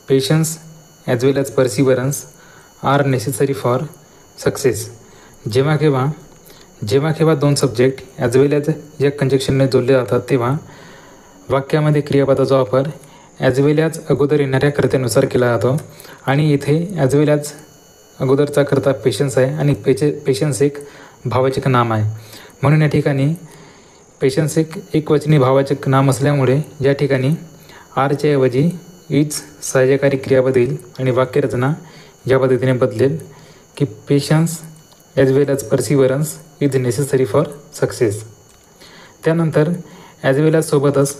Patience as well as perseverance are necessary for success. जेव्हा केव्हा दोन सब्जेक्ट ॲज वेल ॲज या कंजक्शनने जोडले जातात तेव्हा वाक्यामध्ये क्रियापदाचा वापर ॲज वेल ॲज अगोदर येणाऱ्या कर्त्यानुसार केला जातो. आणि इथे ॲज वेल ॲज अगोदरचा कर्ता पेशन्स आहे आणि पेशन्स एक भाववाचक नाम आहे. म्हणून या ठिकाणी पेशन्स एक एकवचनी भाववाचक नाम असल्यामुळे या ठिकाणी आरच्या ऐवजी इज सहाय्यकारी क्रियापद येईल आणि वाक्यरचना या पद्धतीने बदलेल की patience as well as perseverance is necessary for success. त्यानंतर ॲज वेल ॲज सोबतच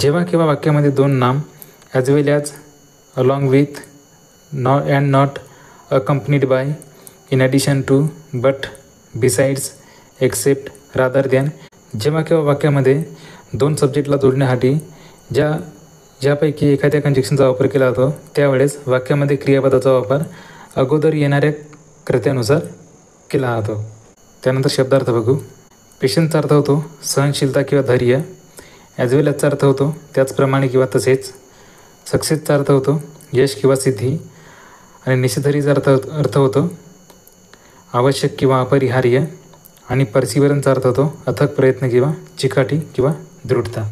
जेव्हा केव्हा वाक्यामध्ये दोन नाम as well as along with and not accompanied by in addition to but besides except rather than जेव्हा केव्हा वाक्यामध्ये दोन सब्जेक्टला जोडण्यासाठी ज्यापैकी एखाद्या कंजक्शनचा वापर केला जातो त्यावेळेस वाक्यामध्ये क्रियापदाचा वापर अगोदर येणाऱ्या कर्त्यानुसार केला जातो. त्यानंतर शब्दार्थ बघू. पेशन्सचा अर्थ होतो सहनशीलता किंवा धैर्य. ॲज वेल ॲजचा अर्थ होतो त्याचप्रमाणे किंवा तसेच. सक्सेसचा अर्थ होतो यश किंवा सिद्धी. आणि नेसेसरीचा अर्थ होतो आवश्यक किंवा अपरिहार्य. आणि परसिवरन्सचा अर्थ होतो अथक प्रयत्न किंवा चिकाटी किंवा दृढता.